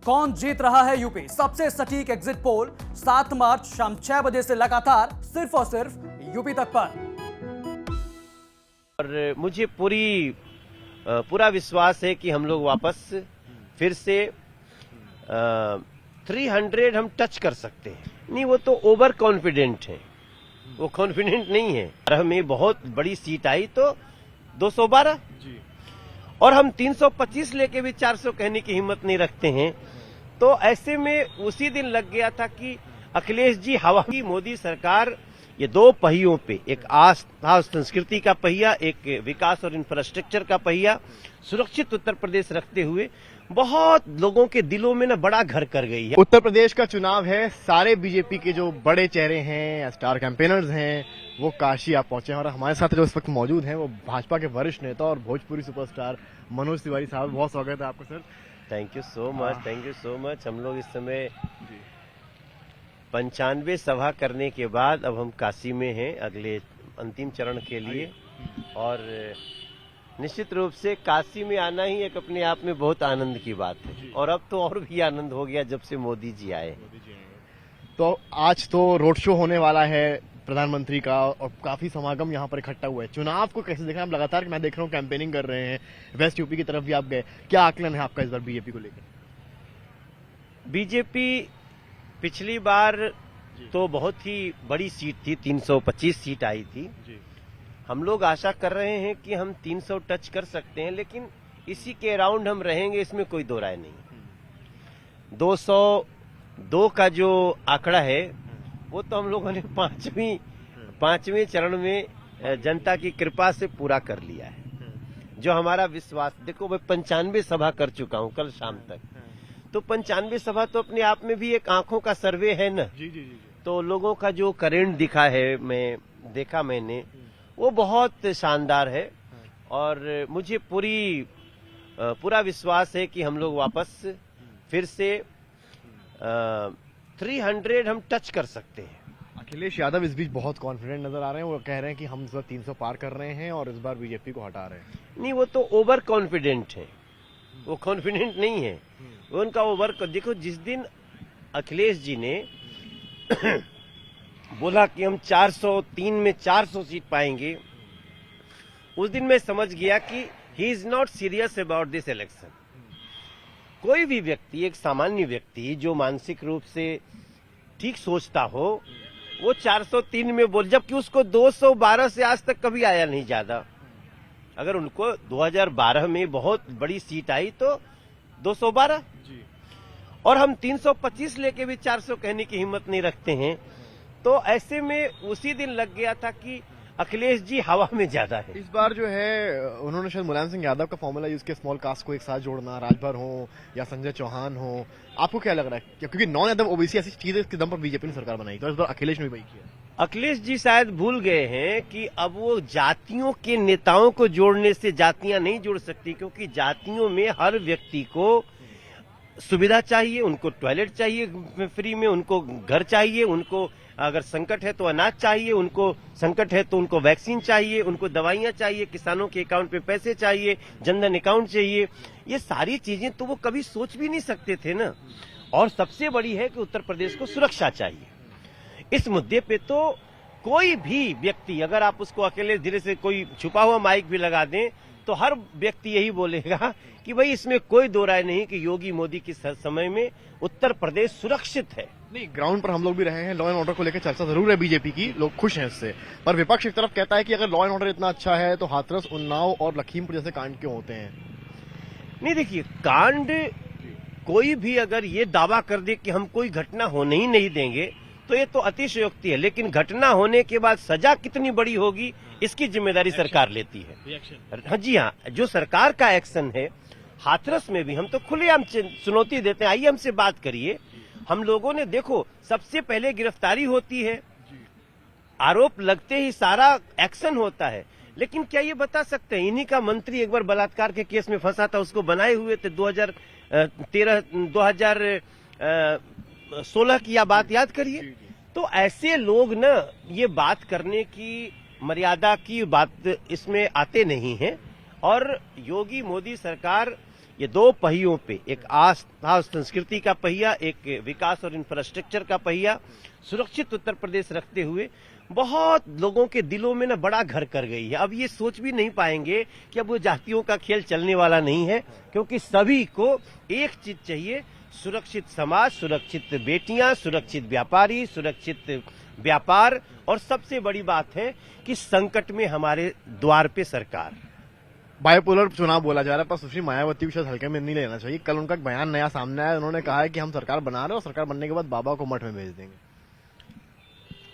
कौन जीत रहा है यूपी? सबसे सटीक एग्जिट पोल 7 मार्च शाम 6 बजे से लगातार सिर्फ और सिर्फ यूपी तक पर। और मुझे पूरा विश्वास है कि हम लोग वापस फिर से 300 हम टच कर सकते हैं। नहीं, वो तो ओवर कॉन्फिडेंट है, वो कॉन्फिडेंट नहीं है। हमें बहुत बड़ी सीट आई तो 212 जी, और हम 325 लेके भी 400 कहने की हिम्मत नहीं रखते हैं। तो ऐसे में उसी दिन लग गया था कि अखिलेश जी हवा की मोदी सरकार, ये दो पहियों पे, एक आस्था और संस्कृति का पहिया, एक विकास और इंफ्रास्ट्रक्चर का पहिया, सुरक्षित उत्तर प्रदेश रखते हुए बहुत लोगों के दिलों में ना बड़ा घर कर गई है। उत्तर प्रदेश का चुनाव है, सारे बीजेपी के जो बड़े चेहरे हैं, स्टार कैंपेनर्स हैं, वो काशी आप पहुंचे हैं। और हमारे साथ जो इस वक्त मौजूद हैं वो भाजपा के वरिष्ठ नेता और भोजपुरी सुपरस्टार मनोज तिवारी साहब। बहुत स्वागत है आपका sir. Thank you so much, thank you so much. हम लोग इस समय 95 सभा करने के बाद अब हम काशी में हैं अगले अंतिम चरण के लिए। और निश्चित रूप से काशी में आना ही एक अपने आप में बहुत आनंद की बात है, और अब तो और भी आनंद हो गया जब से मोदी जी आए। तो आज तो रोड शो होने वाला है प्रधानमंत्री का और काफी समागम यहाँ पर इकट्ठा हुआ है। चुनाव को कैसे देख रहे हैं आप? लगातार मैं देख रहा हूँ कैंपेनिंग कर रहे हैं, वेस्ट यूपी की तरफ भी आप गए। क्या आकलन है आपका इस बार बीजेपी को लेकर? बीजेपी पिछली बार तो बहुत ही बड़ी सीट थी, 325 सीट आई थी। हम लोग आशा कर रहे हैं कि हम 300 टच कर सकते हैं, लेकिन इसी के अराउंड हम रहेंगे, इसमें कोई दो राय नहीं। 202 का जो आंकड़ा है वो तो हम लोगों ने पांचवें चरण में जनता की कृपा से पूरा कर लिया है। जो हमारा विश्वास, देखो मैं 95 सभा कर चुका हूं कल शाम तक, तो 95 सभा तो अपने आप में भी एक आंखों का सर्वे है ना। जी। तो लोगों का जो करेंट दिखा है, मैंने वो बहुत शानदार है। और मुझे पूरा विश्वास है कि हम लोग वापस फिर से 300 हम टच कर सकते हैं। अखिलेश यादव इस बीच बहुत कॉन्फिडेंट नजर आ रहे हैं। वो कह रहे हैं कि हम इस बार 300 पार कर रहे हैं और इस बार बीजेपी को हटा रहे हैं। नहीं, वो तो ओवर कॉन्फिडेंट है, वो कॉन्फिडेंट नहीं है। वो उनका ओवर, देखो जिस दिन अखिलेश जी ने बोला कि हम 403 में 400 सीट पाएंगे, उस दिन मैं समझ गया कि he is not serious about this election. कोई भी व्यक्ति, एक सामान्य व्यक्ति जो मानसिक रूप से ठीक सोचता हो, वो 403 में बोल, जबकि उसको 212 से आज तक कभी आया नहीं ज्यादा। अगर उनको 2012 में बहुत बड़ी सीट आई तो 212 जी, और हम 325 लेके भी 400 कहने की हिम्मत नहीं रखते हैं। तो ऐसे में उसी दिन लग गया था कि अखिलेश जी हवा में ज्यादा है। इस बार जो है उन्होंने शायद मुलायम सिंह यादव का फॉर्मूला यूज किया, स्मॉल कास्ट को एक साथ जोड़ना, राजभर हो या संजय चौहान हो। आपको क्या लग रहा है? क्योंकि नॉन यादव ओबीसी ऐसी चीज है, इसके दम पर बीजेपी ने सरकार बनाई, तो इस बार अखिलेश ने भी वही किया। अखिलेश जी शायद भूल गए हैं कि अब वो जातियों के नेताओं को जोड़ने से जातियां नहीं जुड़ सकती, क्योंकि जातियों में हर व्यक्ति को सुविधा चाहिए, उनको टॉयलेट चाहिए फ्री में, उनको घर चाहिए, उनको अगर संकट है तो अनाज चाहिए, उनको संकट है तो उनको वैक्सीन चाहिए, उनको दवाइयां चाहिए, किसानों के अकाउंट पे पैसे चाहिए, जनधन अकाउंट चाहिए। ये सारी चीजें तो वो कभी सोच भी नहीं सकते थे ना। और सबसे बड़ी है कि उत्तर प्रदेश को सुरक्षा चाहिए। इस मुद्दे पे तो कोई भी व्यक्ति, अगर आप उसको अकेले धीरे से कोई छुपा हुआ माइक भी लगा दें, तो हर व्यक्ति यही बोलेगा कि भाई इसमें कोई दो राय नहीं कि योगी मोदी के समय में उत्तर प्रदेश सुरक्षित है। नहीं, ग्राउंड पर हम लोग भी रहे हैं, लॉ एंड ऑर्डर को लेकर चर्चा जरूर है बीजेपी की, लोग खुश हैं इससे, पर विपक्ष एक तरफ कहता है कि अगर लॉ एंड ऑर्डर इतना अच्छा है तो हाथरस, उन्नाव और लखीमपुर जैसे कांड क्यों होते हैं? नहीं, देखिए, कांड कोई भी अगर ये दावा कर दे कि हम कोई घटना होने ही नहीं देंगे तो ये तो अतिशयोक्ति है, लेकिन घटना होने के बाद सजा कितनी बड़ी होगी इसकी जिम्मेदारी सरकार लेती है। हाँ जी, हाँ, जो सरकार का एक्शन है, हाथरस में भी हम तो खुलेआम चुनौती देते हैं, आइए हमसे बात करिए। हम लोगों ने, देखो, सबसे पहले गिरफ्तारी होती है, आरोप लगते ही सारा एक्शन होता है, लेकिन क्या ये बता सकते हैं, इन्हीं का मंत्री एक बार बलात्कार के केस में फंसा था, उसको बनाए हुए थे 2016 की या बात याद करिए। तो ऐसे लोग ना ये बात करने की मर्यादा की बात इसमें आते नहीं हैं। और योगी मोदी सरकार ये दो पहियों पे, एक आस्था और संस्कृति का पहिया, एक विकास और इंफ्रास्ट्रक्चर का पहिया, सुरक्षित उत्तर प्रदेश रखते हुए बहुत लोगों के दिलों में ना बड़ा घर कर गई है। अब ये सोच भी नहीं पाएंगे कि अब वो जातियों का खेल चलने वाला नहीं है, क्योंकि सभी को एक चीज चाहिए, सुरक्षित समाज, सुरक्षित बेटियां, सुरक्षित व्यापारी, सुरक्षित व्यापार, और सबसे बड़ी बात है कि संकट में हमारे द्वार पे सरकार। बाइपोलर चुनाव बोला जा रहा है, पर सुश्री मायावती को शायद हल्के में नहीं लेना चाहिए। कल उनका एक बयान नया सामने आया, उन्होंने कहा है कि हम सरकार बना रहे हैं और सरकार बनने के बाद बाबा को मठ में भेज देंगे।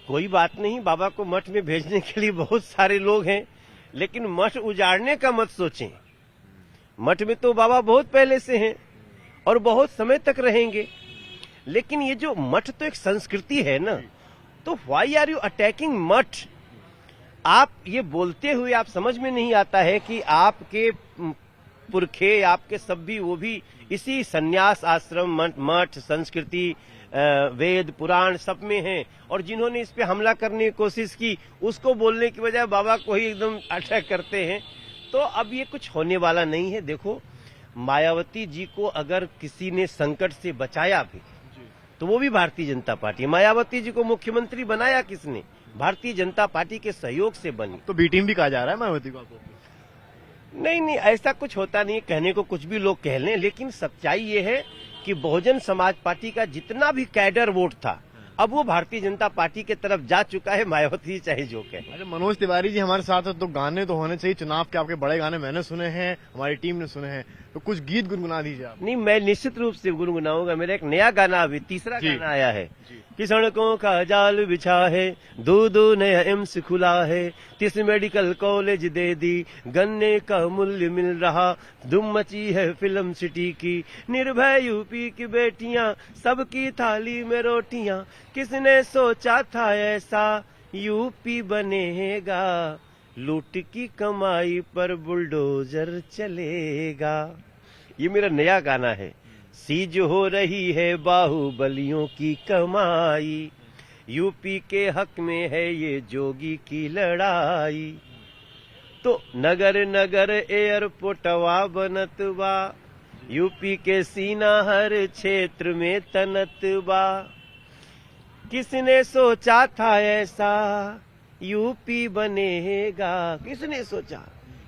कोई बात नहीं, बाबा को मठ में भेजने के लिए बहुत सारे लोग हैं, लेकिन मठ उजाड़ने का मत सोचें। मठ में तो बाबा बहुत पहले से हैं और बहुत समय तक रहेंगे, लेकिन ये जो मठ तो एक संस्कृति है ना, तो व्हाई आर यू अटैकिंग मठ? आप ये बोलते हुए आप समझ में नहीं आता है कि आपके पुरखे, आपके सब भी वो भी इसी सन्यास आश्रम, मठ, संस्कृति, वेद, पुराण सब में हैं, और जिन्होंने इस पे हमला करने की कोशिश की उसको बोलने की बजाय बाबा को ही एकदम अटैक करते हैं। तो अब ये कुछ होने वाला नहीं है। देखो, मायावती जी को अगर किसी ने संकट से बचाया भी तो वो भी भारतीय जनता पार्टी। मायावती जी को मुख्यमंत्री बनाया किसने? भारतीय जनता पार्टी के सहयोग से बनी। तो बी टीम भी कहा जा रहा है मायावती को आपको? नहीं, ऐसा कुछ होता नहीं, कहने को कुछ भी लोग कह लें, लेकिन सच्चाई ये है कि बहुजन समाज पार्टी का जितना भी कैडर वोट था अब वो भारतीय जनता पार्टी के तरफ जा चुका है, मायावती चाहे जो कहे। अरे मनोज तिवारी जी हमारे साथ है, तो गाने तो होने चाहिए चुनाव के। आपके बड़े गाने मैंने सुने हैं, हमारी टीम ने सुने हैं, तो कुछ गीत गुनगुना दीजिए आप। नहीं, मैं निश्चित रूप से गुनगुनाऊंगा। मेरा एक नया गाना अभी तीसरा गाना आया है कि सड़कों का जाल बिछा है, दो नया एम्स खुला है, 30 मेडिकल कॉलेज दे दी, गन्ने का मूल्य मिल रहा, धूम मची है फिल्म सिटी की, निर्भय यूपी की बेटियां, सबकी थाली में रोटियां, किसने सोचा था ऐसा यूपी बनेगा, लूट की कमाई पर बुलडोजर चलेगा। ये मेरा नया गाना है। सीज हो रही है बाहुबलियों की कमाई, यूपी के हक में है ये जोगी की लड़ाई, तो नगर नगर एयरपोर्टवा बनत बा, यूपी के सीना हर क्षेत्र में तनत बा, किसने सोचा था ऐसा यूपी बनेगा, किसने सोचा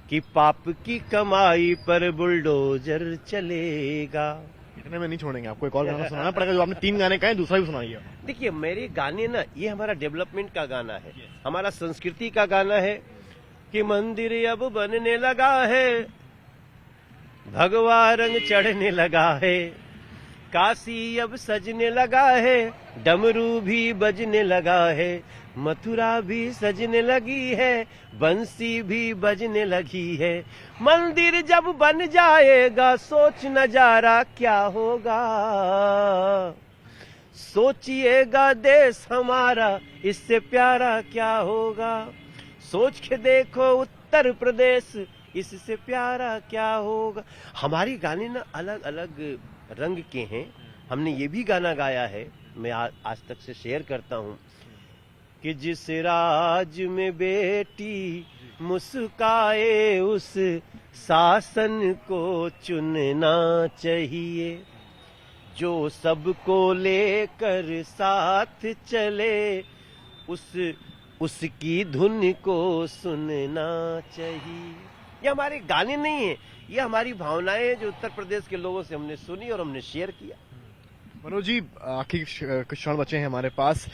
कि पाप की कमाई पर बुलडोजर चलेगा। इतने में नहीं छोड़ेंगे, आपको एक और गाना सुनाना पड़ेगा। जो आपने 3 गाने कहे, दूसरा भी सुनाइए। देखिए, मेरे गाने ना, ये हमारा डेवलपमेंट का गाना है, हमारा संस्कृति का गाना है कि मंदिर अब बनने लगा है, भगवा रंग चढ़ने लगा है, काशी अब सजने लगा है, डमरू भी बजने लगा है, मथुरा भी सजने लगी है, बंसी भी बजने लगी है, मंदिर जब बन जाएगा सोच नजारा क्या होगा, सोचिएगा देश हमारा इससे प्यारा क्या होगा, सोच के देखो उत्तर प्रदेश इससे प्यारा क्या होगा। हमारी गाने ना अलग अलग रंग के हैं। हमने ये भी गाना गाया है, मैं आज तक से शेयर करता हूँ कि जिस राज में बेटी मुस्काए उस शासन को चुनना चाहिए, जो सबको लेकर साथ चले उसकी धुन को सुनना चाहिए। ये हमारे गाने नहीं है, ये हमारी भावनाएं हैं जो उत्तर प्रदेश के लोगों से हमने सुनी और हमने शेयर किया। मनोज जी, आखिरी कुछ क्षण बचे हैं हमारे पास।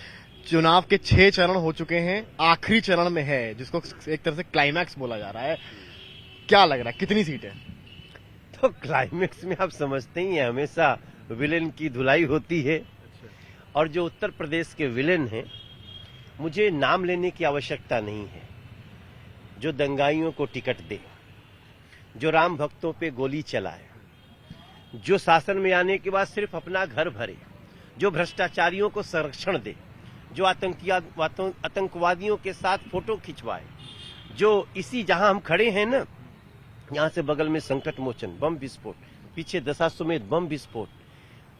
चुनाव के 6 चरण हो चुके हैं, आखिरी चरण में है जिसको एक तरह से क्लाइमैक्स बोला जा रहा है। क्या लग रहा है, कितनी सीटें? तो क्लाइमैक्स में आप समझते ही हैं, हमेशा विलेन की धुलाई होती है। और जो उत्तर प्रदेश के विलेन हैं, मुझे नाम लेने की आवश्यकता नहीं है। जो दंगाइयों को टिकट दे, जो राम भक्तों पे गोली चलाए, जो शासन में आने के बाद सिर्फ अपना घर भरे, जो भ्रष्टाचारियों को संरक्षण दे, जो आतंकवादियों के साथ फोटो खिंचवाए, जो इसी जहां हम खड़े हैं ना, यहां से बगल में संकट मोचन बम विस्फोट, पीछे दशाश्वमेध बम विस्फोट,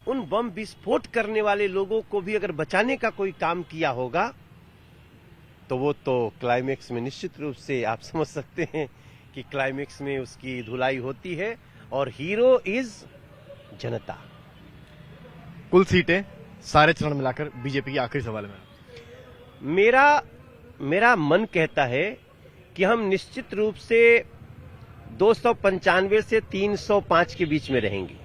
उन बम विस्फोट करने वाले लोगों को भी अगर बचाने का कोई काम किया होगा तो वो तो क्लाइमेक्स में निश्चित रूप से आप समझ सकते हैं कि क्लाइमेक्स में उसकी धुलाई होती है और हीरो इज जनता। कुल सीटें सारे चरण मिलाकर बीजेपी की आखिरी सवाल में। मेरा मन कहता है कि हम निश्चित रूप से 295 से 305 के बीच में रहेंगे।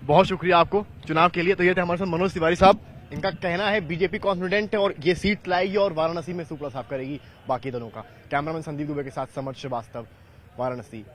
बहुत शुक्रिया आपको चुनाव के लिए। तो ये थे हमारे साथ मनोज तिवारी साहब। इनका कहना है बीजेपी कॉन्फिडेंट है और ये सीट लाएगी और वाराणसी में सुपड़ा साफ करेगी बाकी दोनों का। कैमरामैन संदीप दुबे के साथ समर्थ श्रीवास्तव, वाराणसी।